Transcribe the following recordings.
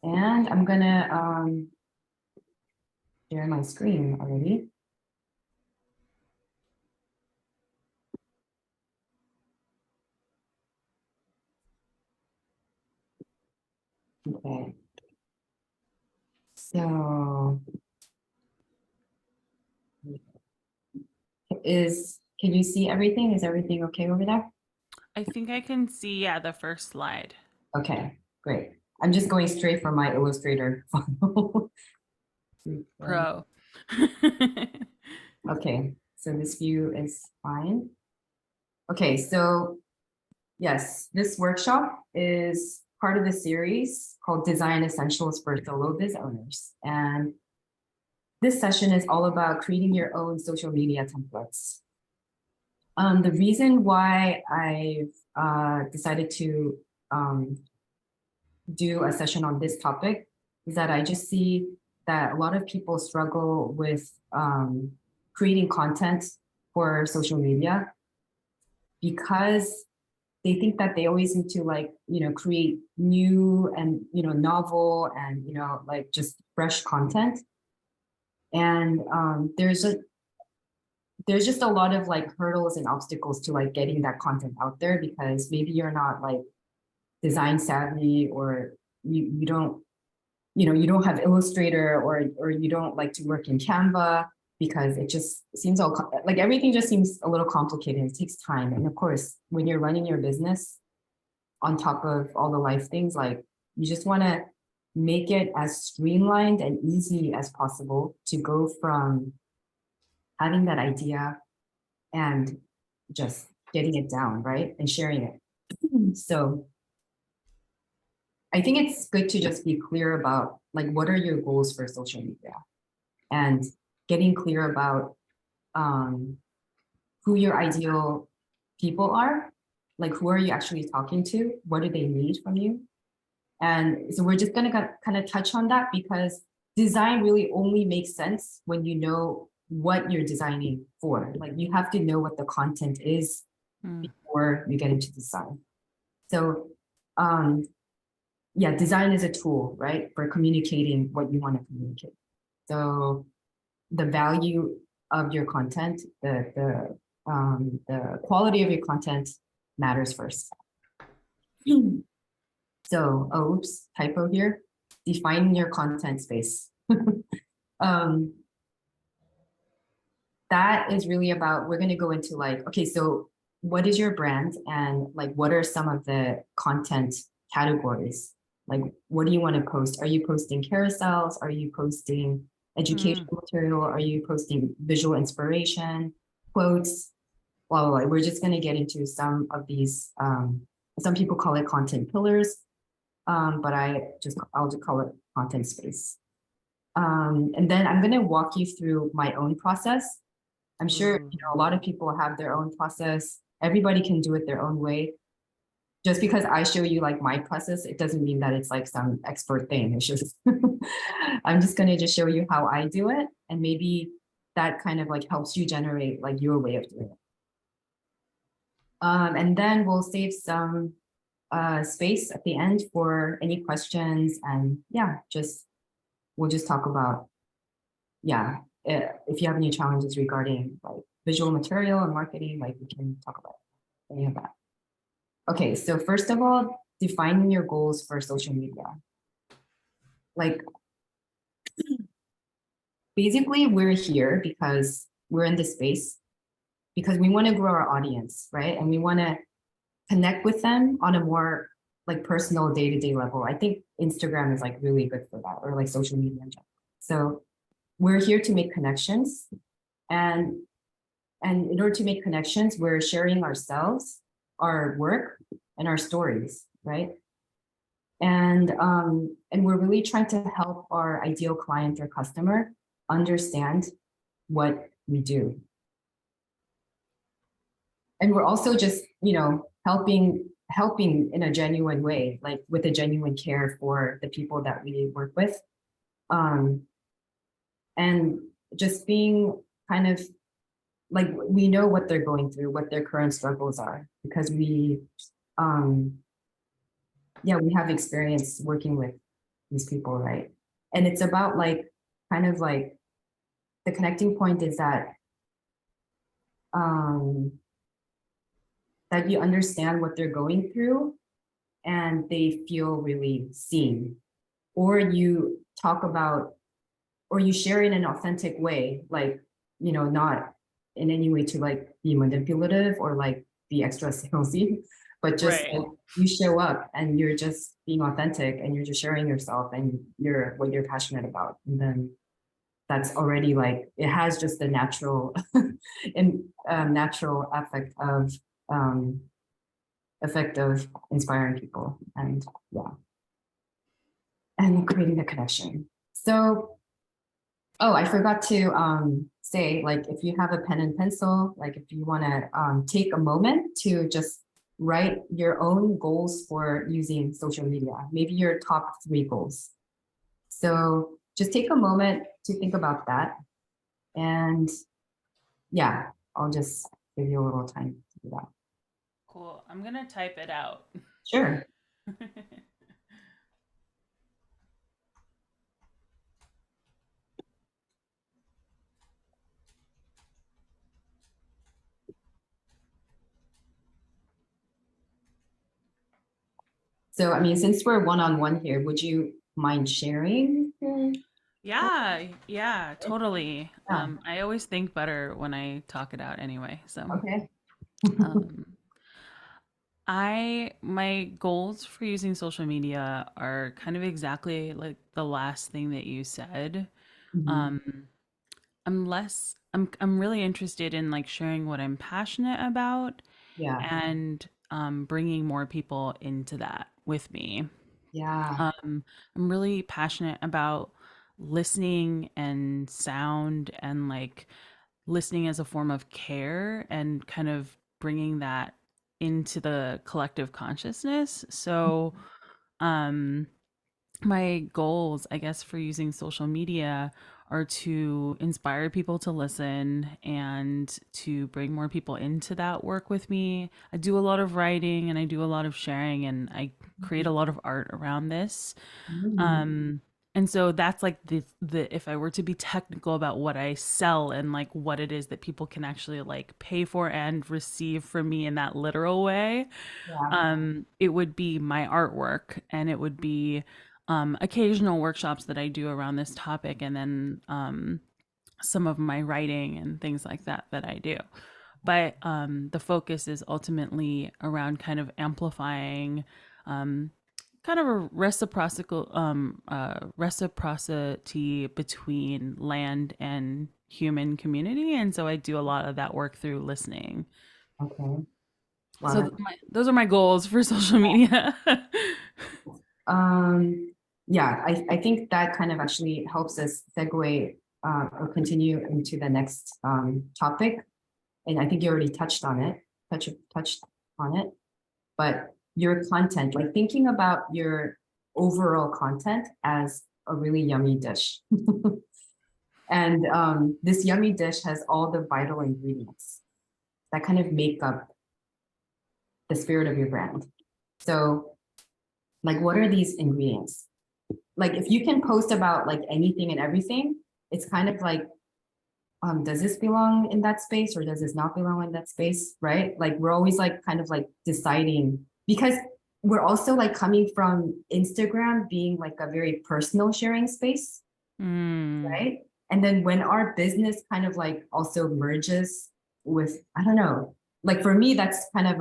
And I'm gonna share my screen already. Okay. So can you see everything? Is everything okay over there? I think I can see, yeah, the first slide. Okay, great. I'm just going straight from my Illustrator file. Pro. Okay, so this view is fine. Okay, so yes, this workshop is part of the series called Design Essentials for Solo Biz Owners. And this session is all about creating your own social media templates. The reason why I've decided to do a session on this topic is that I just see that a lot of people struggle with creating content for social media because they think that they always need to create new and novel and like just fresh content. And there's just a lot of like hurdles and obstacles to like getting that content out there because maybe you're not like design savvy, or you don't you don't have Illustrator, or you don't like to work in Canva, because it just seems like everything just seems a little complicated. It takes time. And of course, when you're running your business on top of all the life things, like you just want to make it as streamlined and easy as possible to go from having that idea and just getting it down, right? And sharing it. So I think it's good to just be clear about like, what are your goals for social media, and getting clear about who your ideal people are, like who are you actually talking to, what do they need from you. And so we're just going to kind of touch on that, because design really only makes sense when you know what you're designing for. Like you have to know what the content is before you get into design. So yeah, design is a tool, right, for communicating what you want to communicate. So the value of your content, the quality of your content matters first. So, oops, typo here. Defining your content space. That is really about, we're going to go into like, okay, so what is your brand, and like, what are some of the content categories? Like, what do you want to post? Are you posting carousels? Are you posting educational material? Are you posting visual inspiration, quotes? Well, we're just going to get into some of these. Some people call it content pillars, but I'll just call it content space. And then I'm going to walk you through my own process. I'm sure a lot of people have their own process. Everybody can do it their own way. Just because I show you like my process, it doesn't mean that it's like some expert thing. It's just I'm just going to just show you how I do it, and maybe that kind of like helps you generate like your way of doing it. And then we'll save some space at the end for any questions, and yeah, we'll just talk about, yeah, if you have any challenges regarding like visual material and marketing, like we can talk about any of that. Okay, so first of all, defining your goals for social media. Like, basically, we're here because we're in this space because we want to grow our audience, right? And we want to connect with them on a more like personal day-to-day level. I think Instagram is like really good for that, or like social media in general. So we're here to make connections, and in order to make connections, we're sharing ourselves, our work, and our stories, right? And we're really trying to help our ideal client or customer understand what we do. And we're also just, helping in a genuine way, like with a genuine care for the people that we work with. And just being kind of like, we know what they're going through, what their current struggles are, because yeah, we have experience working with these people, right? And it's about like, kind of like, the connecting point is um, that you understand what they're going through and they feel really seen. Or you talk about, or you share in an authentic way, like, not in any way to like be manipulative or like be extra salesy, but just Right. like you show up and you're just being authentic and you're just sharing yourself and what you're passionate about. And then that's already like, it has just the natural and natural um, effect of inspiring people and yeah, and creating the connection. So, oh, I forgot to say, like, if you have a pen and pencil, like if you want to take a moment to just write your own goals for using social media, maybe your top 3 goals. So just take a moment to think about that. And yeah, I'll just give you a little time to do that. Cool. I'm gonna type it out. Sure. So, I mean, since we're one-on-one here, would you mind sharing? Yeah, yeah, totally. Yeah, I always think better when I talk it out anyway. So, okay. um, my goals for using social media are kind of exactly like the last thing that you said. Mhm. Um, I'm really interested in like sharing what I'm passionate about Yeah, and bringing more people into that with me. yeah. I'm really passionate about listening and sound and like listening as a form of care and kind of bringing that into the collective consciousness. So, um, my goals, I guess, for using social media are to inspire people to listen and to bring more people into that work with me. I do a lot of writing and I do a lot of sharing and I create a lot of art around this. Mhm. Um, and so that's like the if I were to be technical about what I sell and like what it is that people can actually like pay for and receive from me in that literal way, Yeah. it would be my artwork and it would be occasional workshops that I do around this topic and then some of my writing and things like that that I do. But the focus is ultimately around kind of amplifying um, kind of a reciprocity between land and human community, and so I do a lot of that work through listening. Okay. Wow. So those are my goals for social media. Um, yeah, I think that kind of actually helps us segue or continue into the next topic. And I think you already touched on it, but your content, like thinking about your overall content as a really yummy dish. And this yummy dish has all the vital ingredients that kind of make up the spirit of your brand. So, like, what are these ingredients? Like, if you can post about like anything and everything, it's kind of like, does this belong in that space or does this not belong in that space? Right? Like, we're always like kind of like deciding because we're also like coming from Instagram being like a very personal sharing space, Mm, right? And then when our business kind of like also merges with, I don't know, like for me, that's kind of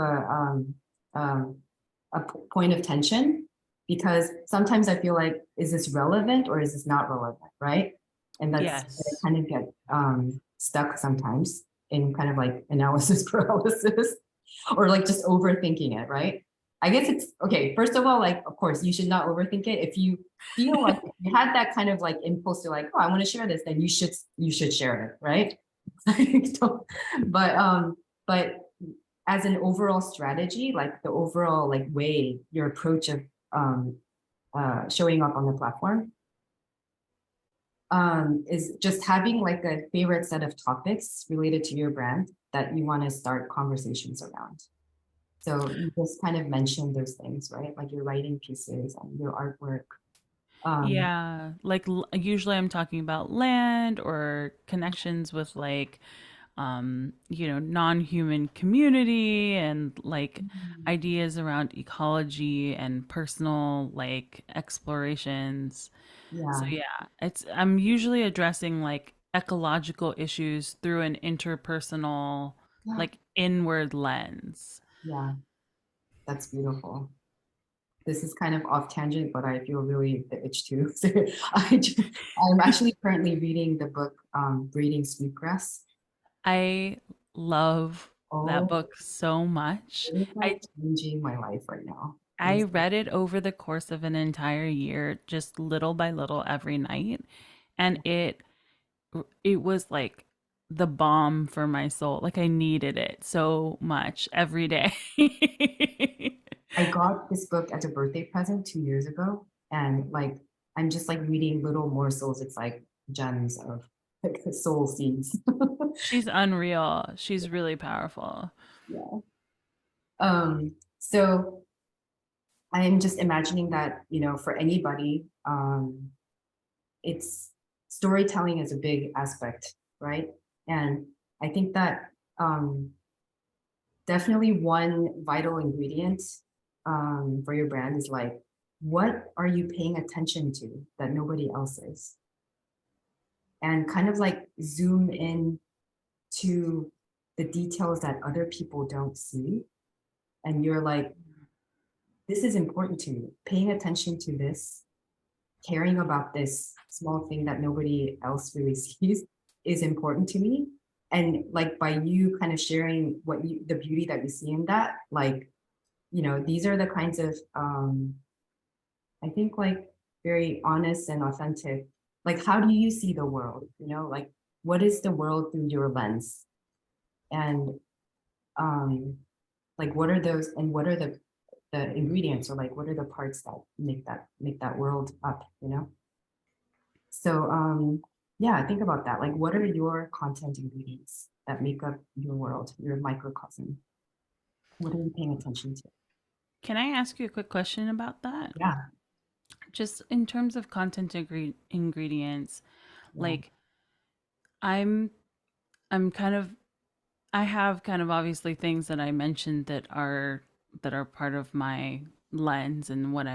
um, point of tension because sometimes I feel like, is this relevant or is this not relevant, right? And that's where yes. I kind of get stuck sometimes in kind of like analysis paralysis or like just overthinking it, right? I guess it's okay. First of all, like, of course, you should not overthink it. If you feel like you had that kind of like impulse to like, oh, I want to share this, then you should share it, right? but but as an overall strategy, like the overall like way your approach of um showing up on the platform is just having like a favorite set of topics related to your brand that you want to start conversations around. So you just kind of mentioned those things, right? Like your writing pieces and your artwork. Um, Yeah, like usually I'm talking about land or connections with like non-human community and like mm, ideas around ecology and personal like explorations. So yeah, yeah, it's I'm usually addressing like ecological issues through an interpersonal yeah, like inward lens. yeah, that's beautiful. This is kind of off tangent, but I feel really the itch too. So I'm actually currently reading the book Breeding Sweetgrass. I love that Oh, book so much. it is like I changing my life right now. It I is, read it over the course of an entire year, just little by little every night, and it was like the balm for my soul. Like I needed it so much every day. I got this book as a birthday present 2 years ago, and like I'm just like reading little morsels. It's like gems of like soul seeds. She's unreal. She's really powerful. Yeah. So I'm just imagining that, for anybody, it's storytelling is a big aspect, right? And I think that definitely one vital ingredient for your brand is like, what are you paying attention to that nobody else is? And kind of like zoom in to the details that other people don't see. And you're like, this is important to me. Paying attention to this, caring about this small thing that nobody else really sees is important to me. And like by you kind of sharing the beauty that you see in that, like, these are the kinds of I think like very honest and authentic. Like, how do you see the world? Like what is the world through your lens? And um like what are the ingredients, or like what are the parts that make that world up, So yeah, think about that. Like what are your content ingredients that make up your world, your microcosm? What are you paying attention to? Can I ask you a quick question about that? Yeah, Just in terms of content ingredients, yeah, like I'm I'm kind of I have kind of obviously things that I mentioned that are part of my lens and what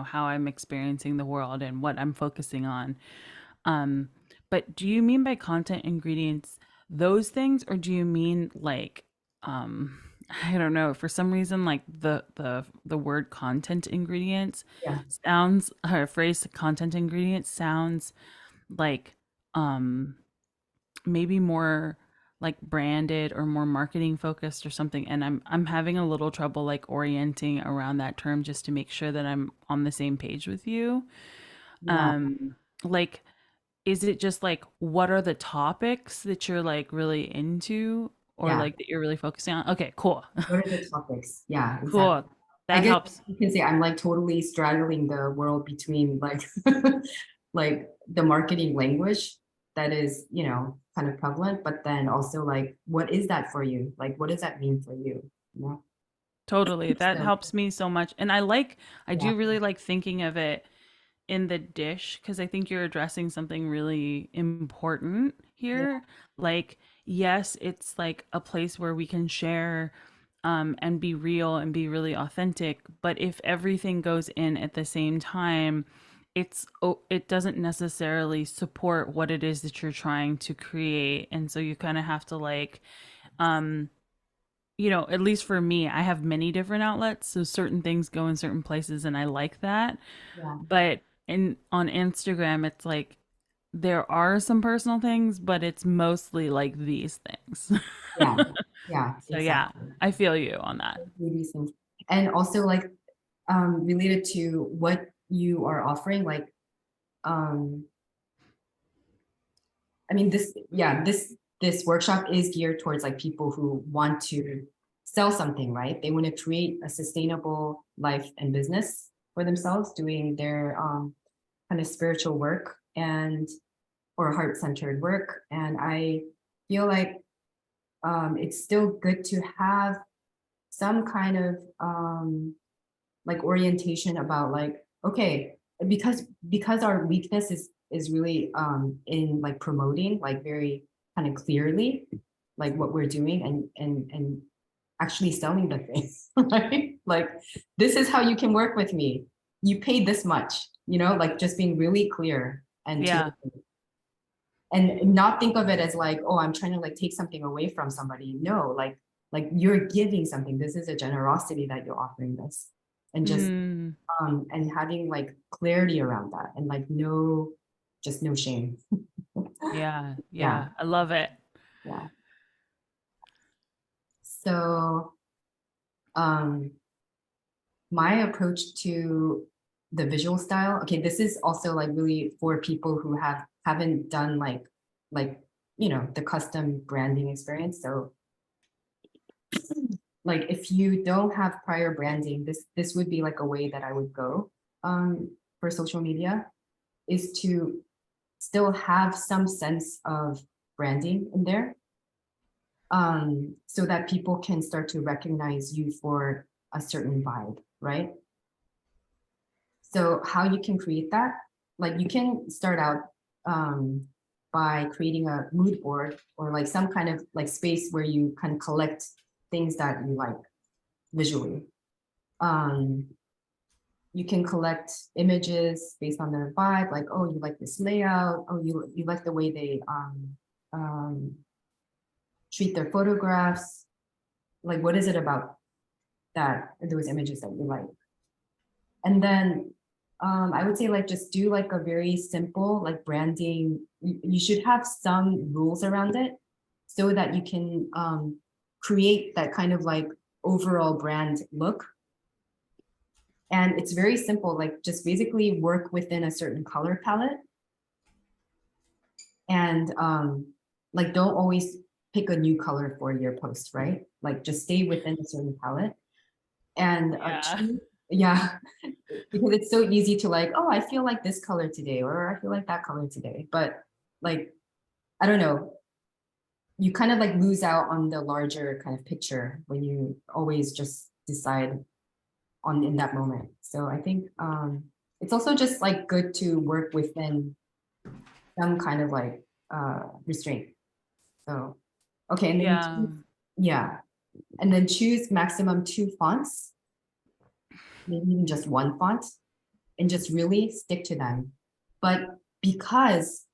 how I'm experiencing the world and what I'm focusing on. Um, but do you mean by content ingredients those things, or do you mean like um I don't know, for some reason like the word content ingredients yeah, sounds or phrase content ingredients sounds like um maybe more like branded or more marketing focused or something, and I'm having a little trouble like orienting around that term just to make sure that I'm on the same page with you. yeah, Like is it just like what are the topics that you're like really into or yeah. like that you're really focusing on? Okay, cool. What are the topics? Yeah, exactly. Cool. I That guess helps. you can say I'm like totally straddling the world between like like the marketing language that is, kind of prevalent, but then also like what is that for you? Like what does that mean for you? You know? Totally. That So helps me so much. And I yeah, do really like thinking of it in the dish because I think you're addressing something really important yeah, here. Like, yes, it's like a place where we can share and be real and be really authentic. But if everything goes in at the same time, it doesn't necessarily support what it is that you're trying to create. And so you kind of have to like um at least for me, I have many different outlets, so certain things go in certain places and I like that. yeah, But in on Instagram, it's like there are some personal things, but it's mostly like these things. yeah, yeah, So yeah, exactly. I feel you on that. These things. And also like related to what you are offering, like um I mean, this workshop is geared towards like people who want to sell something, right? They want to create a sustainable life and business for themselves, doing their kind of spiritual work and or heart-centered work. And I feel like it's still good to have some kind of like orientation about like, okay, because our weakness is really in like promoting like very kind of clearly like what we're doing and actually selling the thing, right? Like this is how you can work with me. You paid this much, you know, like just being really clear and to Yeah. the point. And not think of it as like, oh, I'm trying to like take something away from somebody. No, like you're giving something. This is a generosity that you're offering this. And just Mm, and having like clarity around that and like no just no shame. yeah. Yeah, Yeah. I love it. yeah. So um my approach to the visual style, okay, this is also like really for people who haven't done like you know the custom branding experience. So like if you don't have prior branding, this would be like a way that I would go for social media, is to still have some sense of branding in there, so that people can start to recognize you for a certain vibe, right? So how you can create that, like you can start out um, by creating a mood board or like some kind of like space where you can collect things that you like visually. Um, you can collect images based on their vibe, like, oh, you like this layout, oh, you like the way they um, treat their photographs. Like, what is it about that those images that you like? And then I would say like just do like a very simple like branding. You should have some rules around it so that you can create that kind of like overall brand look. And it's very simple, like just basically work within a certain color palette and like don't always pick a new color for your post, right? Like just stay within a certain palette and Yeah. choose, yeah, because it's so easy to like, oh, I feel like this color today, or I feel like that color today. But like, I don't know, you kind of like lose out on the larger kind of picture when you always just decide on in that moment. So I think it's also just like good to work within some kind of like restraint. So okay, and then Yeah. yeah, and then choose maximum 2 fonts, maybe even just one font, and just really stick to them. But because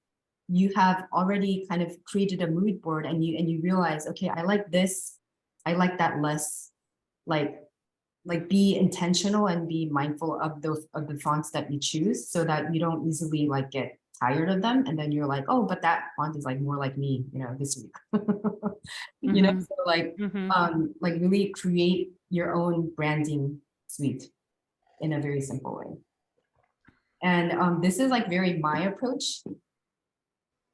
you have already kind of created a mood board and you realize, okay, I like this, I like that less, like be intentional and be mindful of those of the fonts that you choose so that you don't easily like get tired of them and then you're like, oh, but that font is like more like me, you know, this week. You know, Mm-hmm. so Mm-hmm. like really create your own branding suite in a very simple way. And this is like very my approach,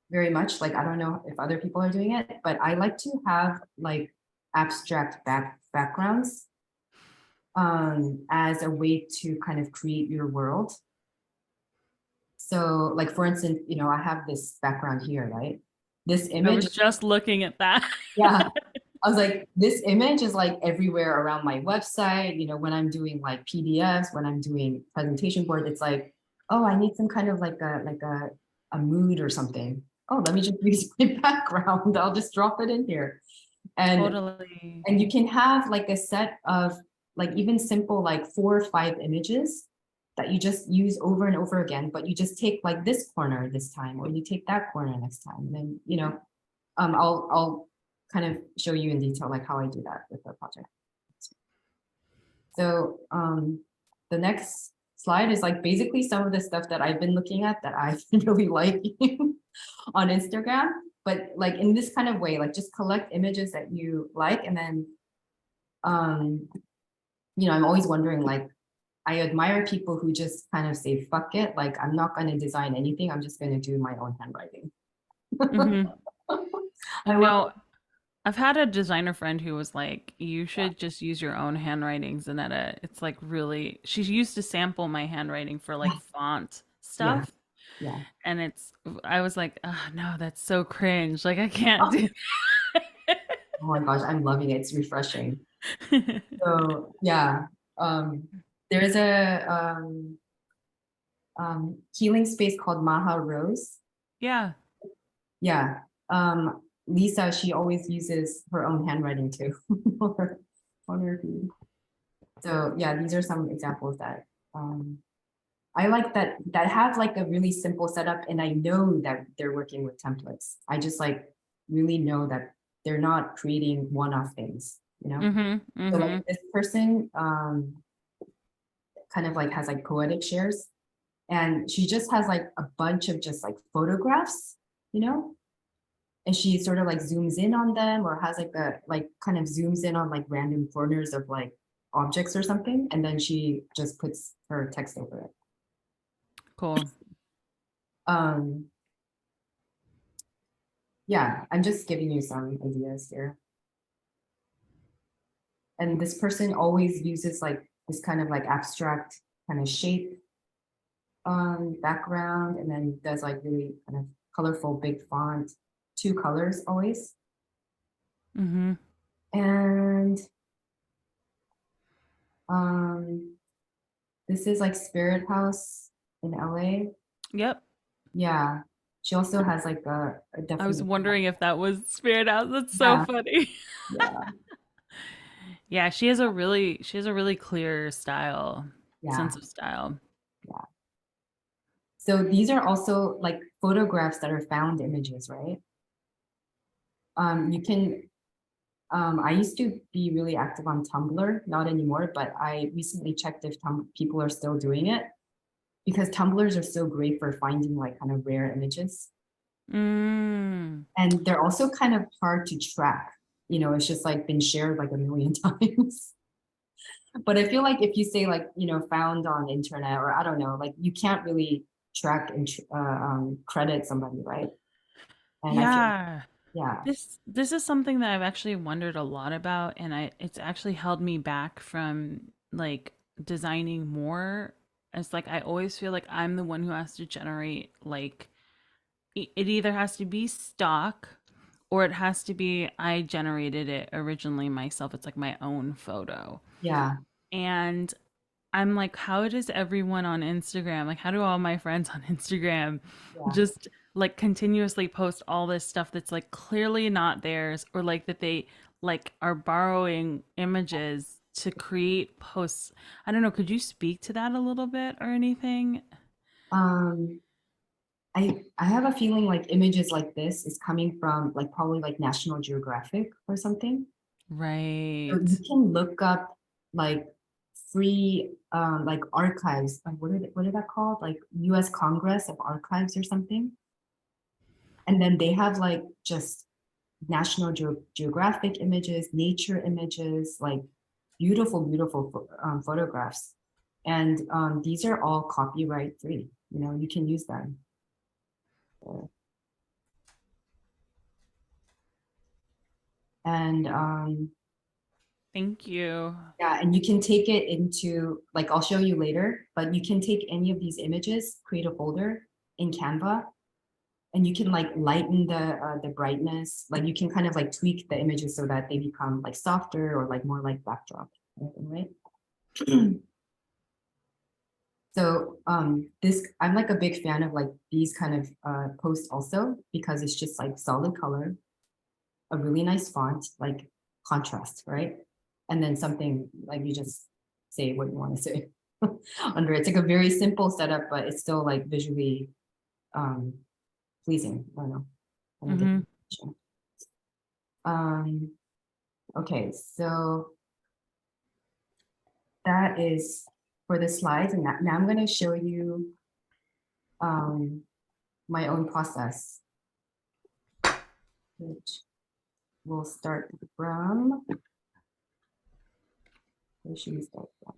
very much. Like I don't know if other people are doing it, but I like to have like abstract backgrounds as a way to kind of create your world. So like for instance, you know, I have this background here, right? This I image, was just looking at that. yeah. I was like, this image is like everywhere around my website, you know, when I'm doing like PDFs, when I'm doing presentation board, it's like, oh, I need some kind of like a mood or something. Oh, let me just use my background. I'll just drop it in here. And Totally. and you can have like a set of like even simple like 4 or 5 images that you just use over and over again, but you just take like this corner this time, or you take that corner next time. And then, you know, I'll kind of show you in detail like how I do that with the project. So the next slide is like basically some of the stuff that I've been looking at that I've been really liking on Instagram, but like in this kind of way, like just collect images that you like, and then um, you know, I'm always wondering like I admire people who just kind of say, fuck it, like I'm not going to design anything, I'm just going to do my own handwriting. Mm-hmm. You I love know, I've had a designer friend who was like, you that. should just use your own handwriting, Zanetta. It's like really, she used to sample my handwriting for like font Yeah, stuff. yeah. And I was like, oh, no, that's so cringe. Like, I can't Oh, do oh my gosh, I'm loving it. It's refreshing. So yeah, there is a healing space called Maha Rose. Yeah. Yeah. Lisa, she always uses her own handwriting too on her feed. So yeah, these are some examples that I like that have like a really simple setup, and I know that they're working with templates. I just like really know that they're not creating one-off things, you know? Mm-hmm. So Mm-hmm. like this person kind of like has like poetic shares, and she just has like a bunch of just like photographs, you know? And she sort of like zooms in on them, or has like a like kind of zooms in on like random corners of like objects or something, and then she just puts her text over it. Cool. Um, yeah, I'm just giving you some ideas here. And this person always uses like this kind of like abstract kind of shape background, and then does like really kind of colorful big font, two colors always. Mm-hmm. And um, this is like Spirit House in LA. Yep. Yeah, she also has like a I was definite, wondering if that was Spirit House. That's so yeah, funny. yeah, Yeah, she has a really clear style, yeah, sense of style. yeah. So these are also like photographs that are found images, right? You can, I used to be really active on Tumblr, not anymore, but I recently checked if people are still doing it, because Tumblrs are so great for finding like kind of rare images. Mm. And they're also kind of hard to track. You know, it's just like been shared like a million times. But I feel like if you say like, you know, found on internet, or I don't know, like you can't really track and credit somebody, right? And I feel, Yeah. yeah, This is something that I've actually wondered a lot about, and I it's actually held me back from like designing more. It's like I always feel like I'm the one who has to generate like it either has to be stock or it has to be I generated it originally myself. It's like my own photo. yeah, And I'm like, how does everyone on Instagram, like, how do all my friends on Instagram yeah. just like continuously post all this stuff that's like clearly not theirs, or like that they like are borrowing images to create posts? I don't know. Could you speak to that a little bit or anything? Um, I have a feeling like images like this is coming from like probably like National Geographic or something. So Right. you can look up like free like archives, like what are that called? Like US Congress of Archives or something. And then they have like just National Geographic images, nature images, like beautiful, beautiful photographs. And these are all copyright free. You know, you can use them. And Thank you. yeah, and you can take it into, like, I'll show you later, but you can take any of these images, create a folder in Canva, and you can like lighten the brightness. Like you can kind of like tweak the images so that they become like softer or like more like backdrop, right? So this, I'm like a big fan of like these kind of posts also, because it's just like solid color, a really nice font, like contrast, right? And then something like you just say what you want to say under it. It's like a very simple setup, but it's still like visually um, pleasing. I don't know. I don't get Mm-hmm. it. Um, okay, so that is for the slides, and now I'm going to show you um, my own process, which will start from, where should we start from?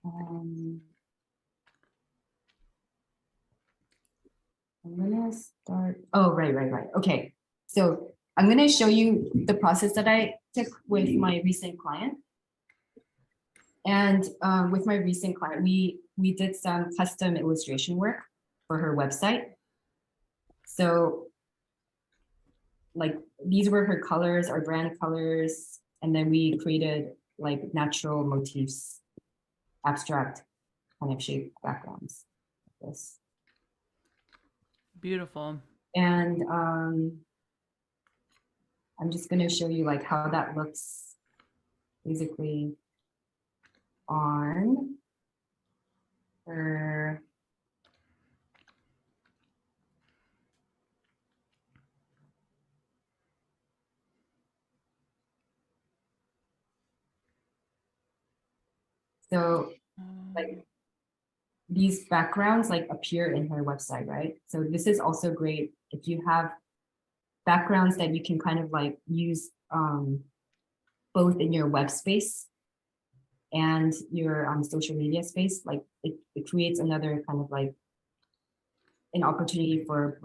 Um, I'm gonna start, oh, right. Okay, so I'm gonna show you the process that I took with my recent client. And with my recent client, we did some custom illustration work for her website. So like these were her colors, our brand colors, and then we created like natural motifs, abstract kind of shape backgrounds. Like this. Beautiful. And I'm just going to show you like how that looks basically on her. So like these backgrounds like appear in her website, right? So this is also great if you have backgrounds that you can kind of like use both in your web space and your social media space. Like it creates another kind of like an opportunity for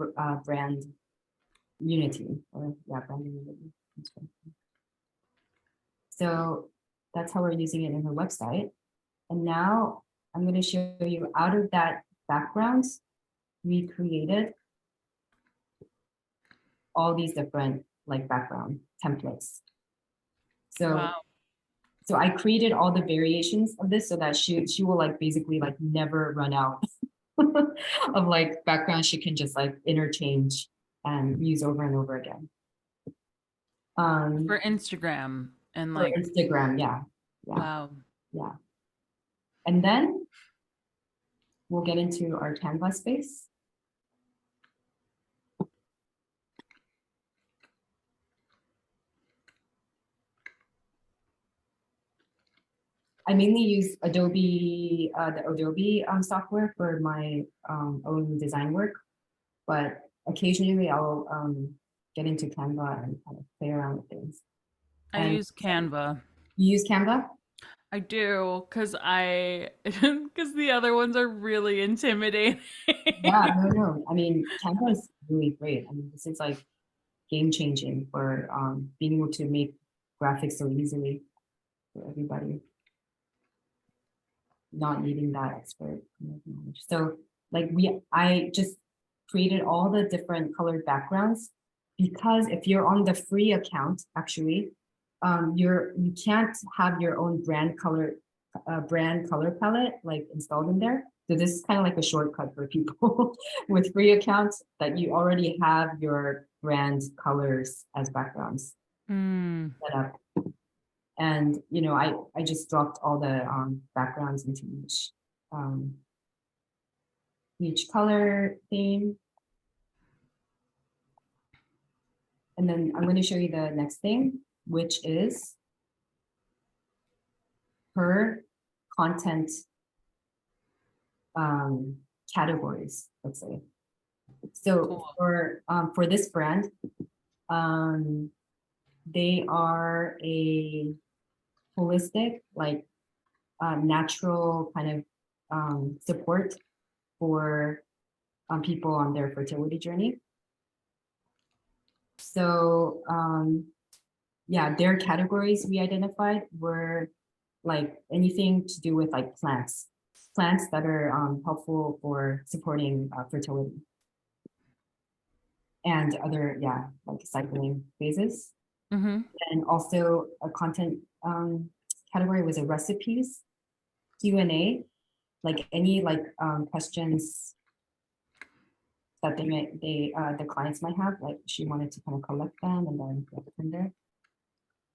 brand unity or yeah, brand unity. So that's how we're using it in her website. And now I'm going to show you out of that background, we created all these different like background templates. So Wow. so I created all the variations of this so that she will like basically like never run out of like background she can just like interchange and use over and over again. For Instagram and For like, Instagram, yeah. Yeah, wow. yeah. And then we'll get into our Canva space. I mainly use Adobe, the Adobe software for my own design work, but occasionally I'll get into Canva and kind of play around with things. I And use Canva. you use Canva? I do because because the other ones are really intimidating. Yeah, no, no. I mean, Canva is really great. I mean, this is like game changing for being able to make graphics so easily for everybody, not needing that expert knowledge. So like I just created all the different colored backgrounds because if you're on the free account, actually, you can't have your own brand color palette like installed in there. So this is kind of like a shortcut for people with free accounts that you already have your brand colors as backgrounds Mm, set up. And I just dropped all the backgrounds into um, each color theme. And then I'm going to show you the next thing, which is per content categories, let's say. So cool. for this brand, um, they are a holistic, like natural kind of support for people on their fertility journey. So yeah, their categories we identified were like anything to do with like plants that are helpful for supporting fertility and other, yeah, like cycling phases. Mm-hmm. And also a content category was a recipes, Q&A, like any like questions that the clients might have, like she wanted to kind of collect them and then get it from there.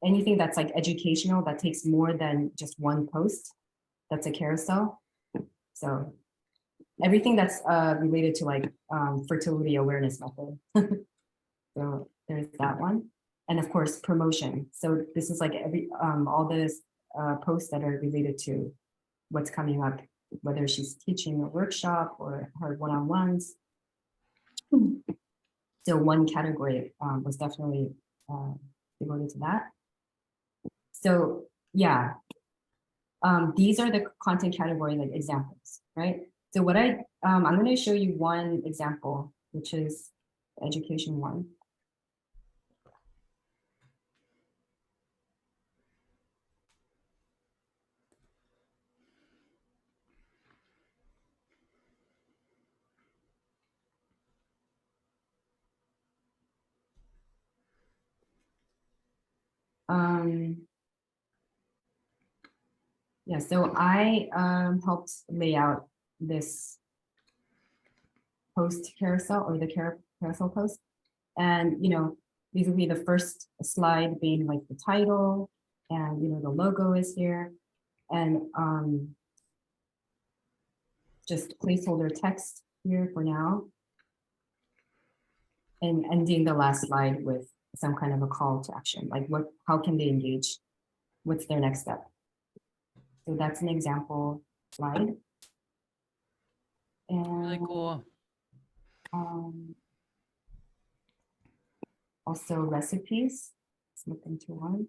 Anything that's like educational that takes more than just one post, that's a carousel. So everything that's related to like fertility awareness method. So there's that one. And of course, promotion. So this is like all this posts that are related to what's coming up, whether she's teaching a workshop or her one-on-ones. So one category was definitely devoted to that. So yeah, these are the content category like examples, right? So what I'm going to show you one example, which is the education one. Um, yeah, so I helped lay out this post carousel or the carousel post. And, these will be the first slide being like the title and, the logo is here and just placeholder text here for now. And ending the last slide with some kind of a call to action, like how can they engage? What's their next step? So that's an example slide. And Really cool. Also recipes. Let's look into one.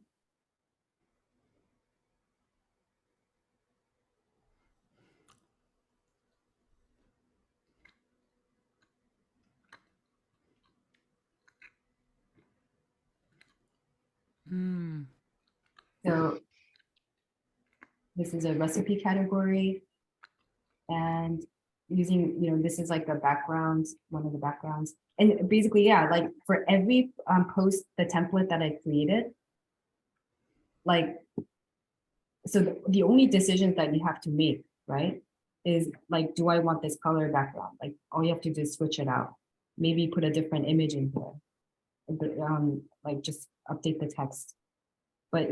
So this is a recipe category and using, this is like a background, one of the backgrounds. And basically, yeah, like for every post, the template that I created, like, so the only decisions that you have to make, right, is like, do I want this color background? Like all you have to do is switch it out. Maybe put a different image in here, like just update the text. But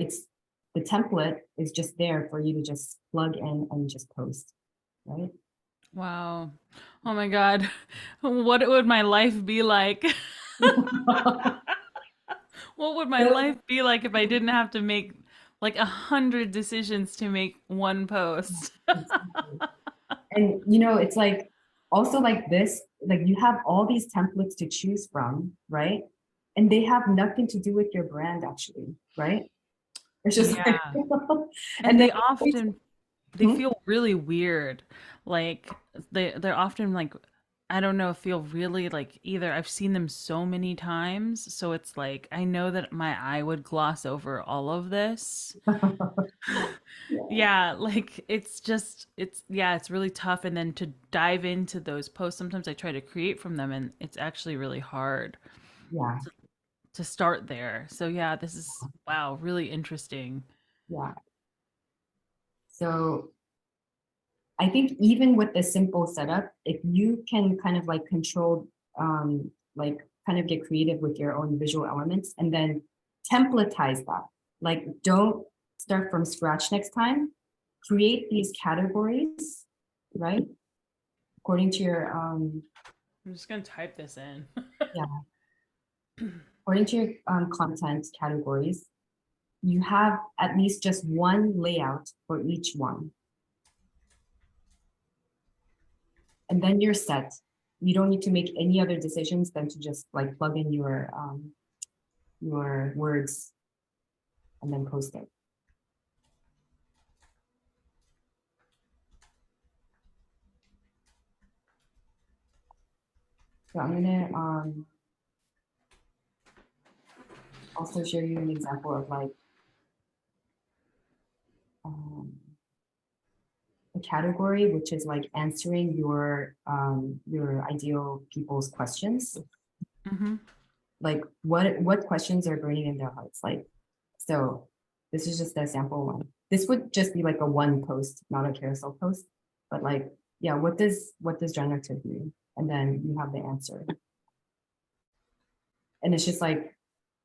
the template is just there for you to just plug in and just post, right? Wow. Oh my God. What would my life be like? What would my life be like if I didn't have to make like 100 decisions to make one post? And it's like also like this, like you have all these templates to choose from, right? And they have nothing to do with your brand actually, right? It's just like, Yeah. and And then they hmm? feel really weird. Like they're often like, I don't know, feel really like either I've seen them so many times, so it's like I know that my eye would gloss over all of this. Yeah, Yeah, like it's really tough, and then to dive into those posts, sometimes I try to create from them and it's actually really hard yeah, to start there. So yeah, this is wow, really interesting. yeah. So I think even with the simple setup, if you can kind of like control, like kind of get creative with your own visual elements and then templatize that. Like don't start from scratch next time. Create these categories, right? According to your I'm just gonna type this in. yeah, according to your content categories, you have at least just one layout for each one. And then you're set. You don't need to make any other decisions than to just like plug in your words and then post it. So I'm gonna also show you an example of like um, a category, which is like answering your ideal people's questions. Hmm. Like what questions are burning in their hearts? Like, so this is just a sample one. This would just be like a one post, not a carousel post. But like, yeah, what does generative mean? And then you have the answer. And it's just like,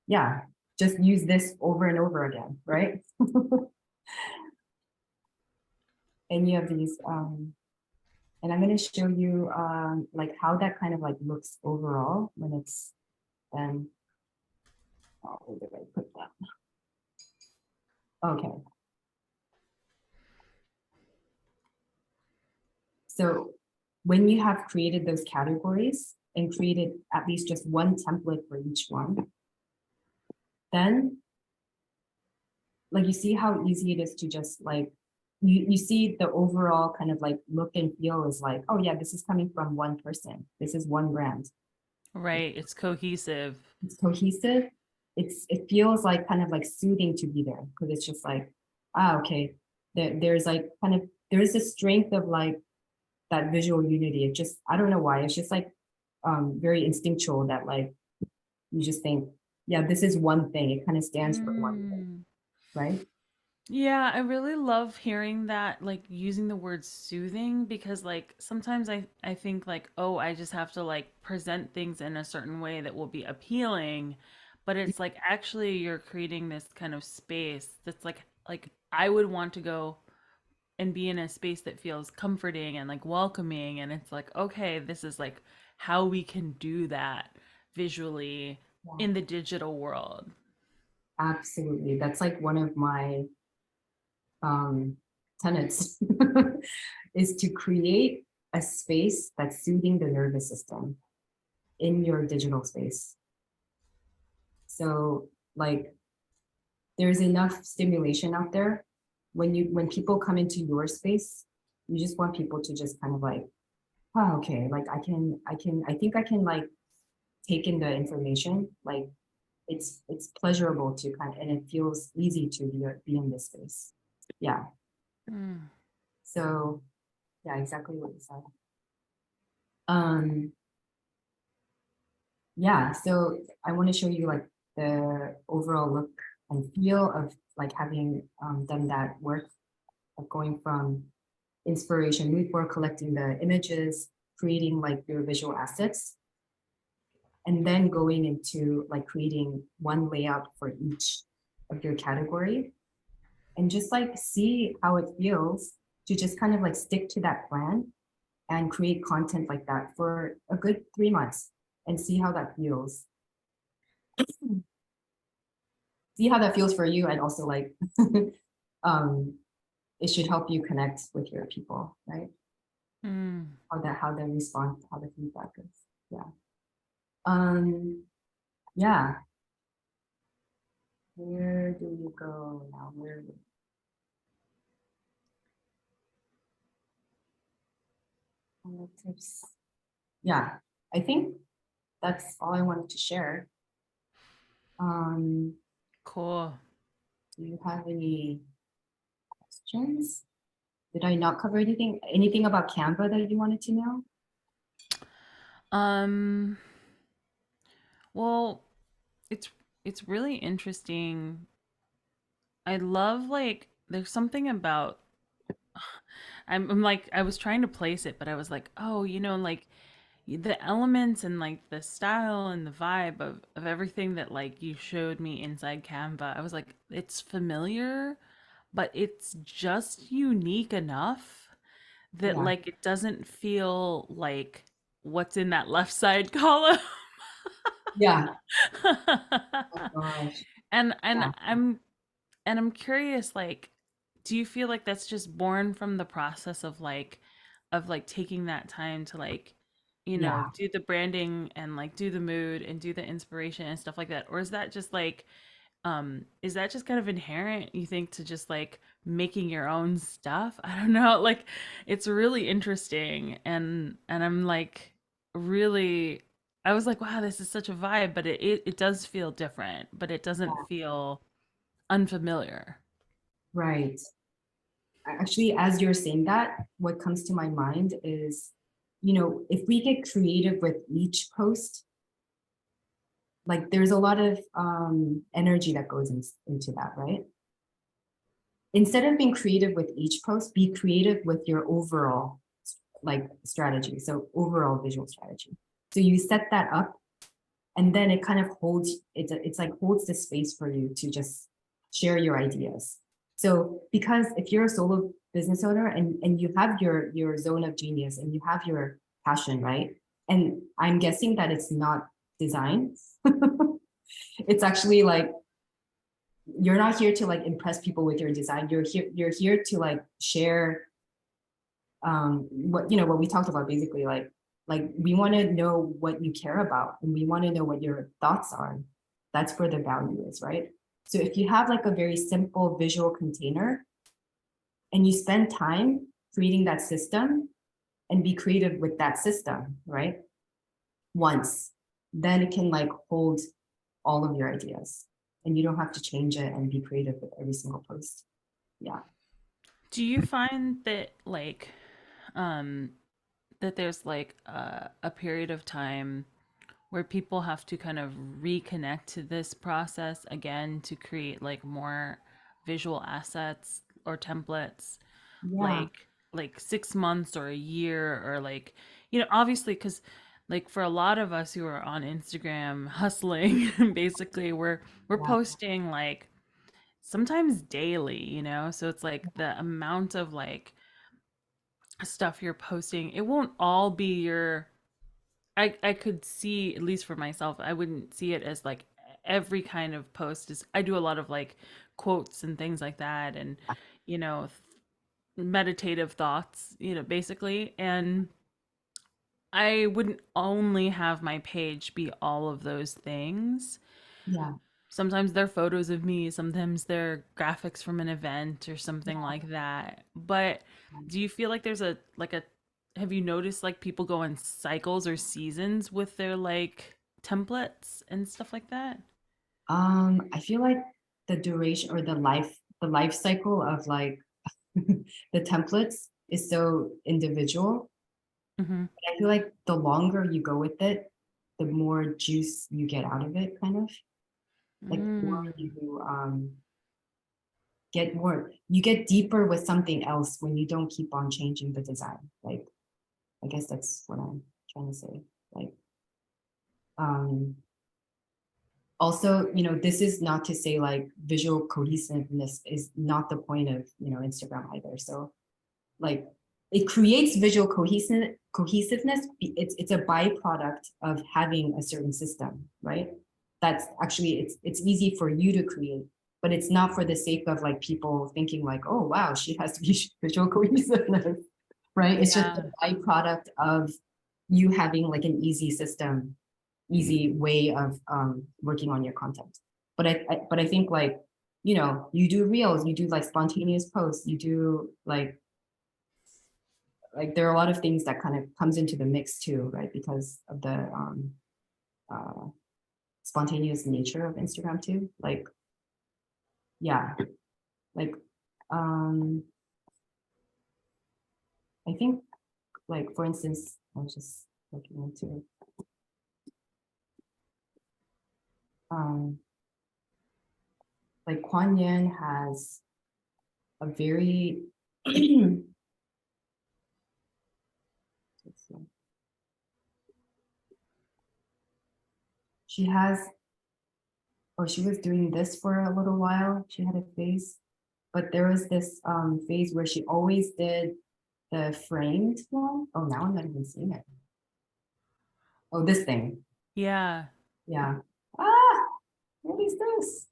yeah, just use this over and over again, right? And you have these, and I'm going to show you like how that kind of like looks overall when it's then, oh, where did I put that? Okay. So when you have created those categories and created at least just one template for each one, then like you see how easy it is to just like, you see the overall kind of like look and feel is like, oh yeah, this is coming from one person. This is one brand. Right, it's cohesive. It's cohesive. It feels like kind of like soothing to be there because it's just like, okay, there's like kind of, there is a strength of like that visual unity. It just, I don't know why, it's just like very instinctual that like you just think yeah, this is one thing. It kind of stands for one thing, Mm. right? Yeah, I really love hearing that, like using the word soothing, because like sometimes I think like, oh, I just have to like present things in a certain way that will be appealing, but it's like actually you're creating this kind of space that's like I would want to go and be in a space that feels comforting and like welcoming, and it's like, okay, this is like how we can do that visually Yeah, in the digital world. absolutely. That's like one of my um, tenets is to create a space that's soothing the nervous system in your digital space. So like there's enough stimulation out there. When people come into your space, you just want people to just kind of like, oh, okay, like I think I can like take in the information. Like it's pleasurable to kind of, and it feels easy to be in this space. Yeah. Mm. So yeah, exactly what you said. Um, yeah, so I want to show you like the overall look and feel of like having done that work of going from inspiration, mood board, collecting the images, creating like your visual assets, and then going into like creating one layout for each of your category and just like see how it feels to just kind of like stick to that plan and create content like that for a good 3 months and see how that feels. See how that feels for you and also like um it should help you connect with your people, right? Mm. How they respond, how the feedback is. Yeah. Um, yeah. Where do you go now? Where tips? Yeah, I think that's all I wanted to share. Um, Cool. do you have any questions? Did I not cover anything? Anything about Canva that you wanted to know? Um, well, it's it's really interesting. I love like there's something about I'm like I was trying to place it, but I was like, oh, like the elements and like the style and the vibe of everything that like you showed me inside Canva. I was like, it's familiar, but it's just unique enough that Yeah, like it doesn't feel like what's in that left side column. yeah. Oh gosh. And Yeah, I'm curious, like, do you feel like that's just born from the process of like taking that time to like, yeah, do the branding and like do the mood and do the inspiration and stuff like that? Or is that just kind of inherent, you think, to just like making your own stuff? I don't know. Like it's really interesting, and I'm like really I was like, wow, this is such a vibe, but it does feel different, but it doesn't yeah. feel unfamiliar. Right. Actually, as you're saying that, what comes to my mind is, if we get creative with each post, like there's a lot of energy that goes into that, right? Instead of being creative with each post, be creative with your overall like strategy. So overall visual strategy. So you set that up and then it kind of holds it's like holds the space for you to just share your ideas. So because if you're a solo business owner and you have your zone of genius and you have your passion, right? And I'm guessing that it's not design. It's actually like you're not here to like impress people with your design. You're here to like share what we talked about basically like we want to know what you care about and we want to know what your thoughts are. That's where the value is, right? So if you have like a very simple visual container and you spend time creating that system and be creative with that system, right? Once, then it can like hold all of your ideas and you don't have to change it and be creative with every single post. Yeah. Do you find that um that there's like a period of time where people have to kind of reconnect to this process again to create like more visual assets or templates, Yeah, like 6 months or a year, or like, obviously, because like for a lot of us who are on Instagram hustling, basically we're yeah, posting like sometimes daily, so it's like the amount of like stuff you're posting, it won't all be your, I could see, at least for myself, I wouldn't see it as like every kind of post is. I do a lot of like quotes and things like that, and you know meditative thoughts, basically. And I wouldn't only have my page be all of those things. yeah, Sometimes they're photos of me, sometimes they're graphics from an event or something yeah. like that. But do you feel like there's a have you noticed like people go in cycles or seasons with their like templates and stuff like that? I feel like the duration or the life cycle of like the templates is so individual. Mm-hmm. I feel like the longer you go with it, the more juice you get out of it, kind of. Like the more Mm. you you get deeper with something else when you don't keep on changing the design. Like, I guess that's what I'm trying to say. Like, um, also, this is not to say like visual cohesiveness is not the point of, Instagram either. So like it creates visual cohesiveness. It's a byproduct of having a certain system, right? That's actually it's easy for you to create, but it's not for the sake of like people thinking like, oh wow, she has to be visual cohesiveness, right? It's just a Yeah. byproduct of you having like an easy system, easy way of working on your content. But I think like, you do reels, you do like spontaneous posts, you do like there are a lot of things that kind of comes into the mix too, right? Because of the uh, spontaneous nature of Instagram too. Like, yeah, like um, I think like for instance, I was just looking into um, like Kuan Yin has a very she has or she was doing this for a little while. She had a phase, but there was this phase where she always did the framed one. Oh, now I'm not even seeing it. Oh, this thing. Yeah. Yeah. Ah, what is this?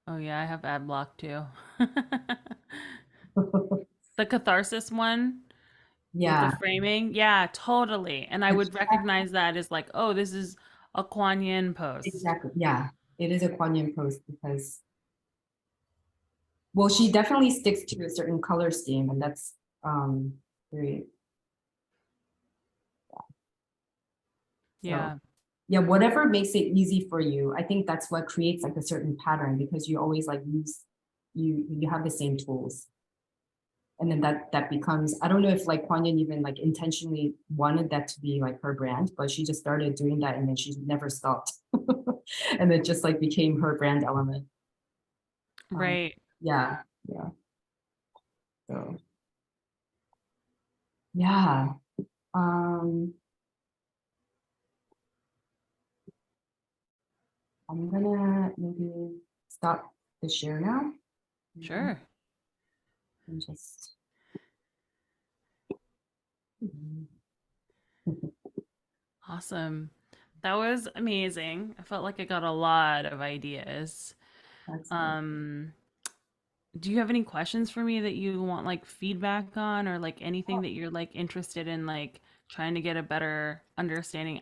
Oh yeah, I have ad block too. The catharsis one with the Yeah, framing. Yeah, totally. And I but would recognize that as like, oh, this is a Kuan Yin post. exactly. Yeah, it is a Kuan Yin post because, well, she definitely sticks to a certain color scheme, and that's very, so Yeah. yeah, whatever makes it easy for you. I think that's what creates like a certain pattern because you always like use you have the same tools. And then that becomes, I don't know if like Kuan Yin even like intentionally wanted that to be like her brand, but she just started doing that and then she never stopped. And it just like became her brand element. um Right. yeah, yeah, so yeah. um I'm gonna maybe stop the share now Sure. and just Awesome. That was amazing. I felt like I got a lot of ideas. that's good. Um, do you have any questions for me that you want like feedback on, or like anything that you're like interested in like trying to get a better understanding?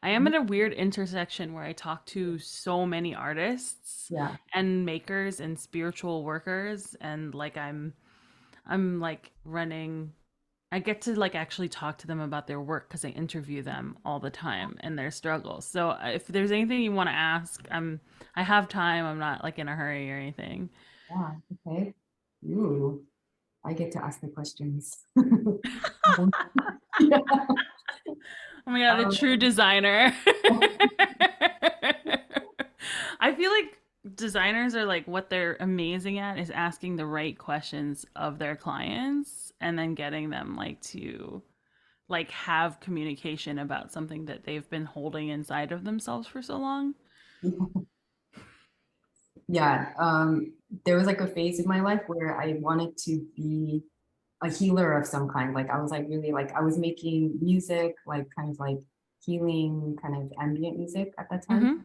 I am Mhm. at a weird intersection where I talk to so many artists Yeah, and makers and spiritual workers, and like I'm like running, I get to like actually talk to them about their work because I interview them all the time and their struggles. So if there's anything you want to ask, I have time. I'm not like in a hurry or anything. yeah, okay. Ooh, I get to ask the questions. Yeah. Oh my God, a true Um, designer. I feel like designers are like what they're amazing at is asking the right questions of their clients and then getting them like to like have communication about something that they've been holding inside of themselves for so long. yeah, there was like a phase in my life where I wanted to be a healer of some kind. Like I was like really like I was making music, like kind of like healing, kind of ambient music at that time. Hmm.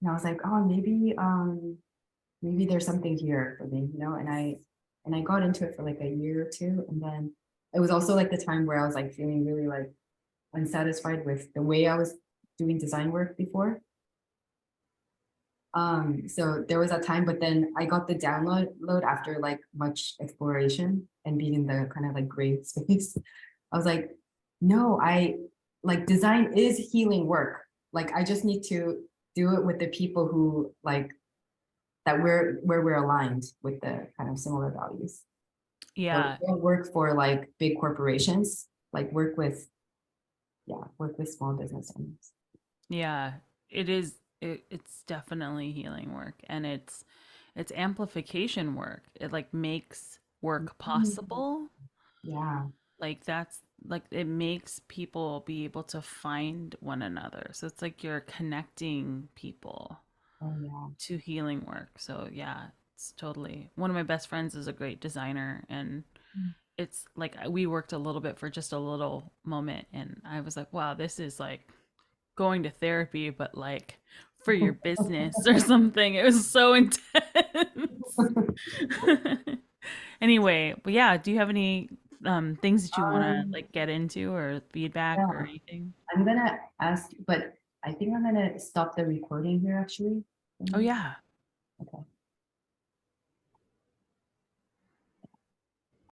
And I was like, oh, maybe there's something here for me, and I got into it for like a year or two. And then it was also like the time where I was like feeling really like unsatisfied with the way I was doing design work before. So there was that time, but then I got the download load after like much exploration and being in the kind of like gray space. I was like, no, I like design is healing work. Like I just need to do it with the people who like that we're where we're aligned with the kind of similar values. So Yeah, don't work for like big corporations, like work with small business owners. yeah. It is it's definitely healing work and it's amplification work. It like makes work Mhm. possible. Yeah. Like that's like it makes people be able to find one another. So it's like you're connecting people Oh yeah. to healing work. So yeah, it's totally. One of my best friends is a great designer and it's like we worked a little bit for just a little moment and I was like, wow, this is like going to therapy but like for your business or something. It was so intense. Anyway, but yeah, do you have any things that you want to Um, like get into or feedback yeah, or anything? I'm gonna ask, but I think I'm gonna stop the recording here actually. Oh yeah. Okay.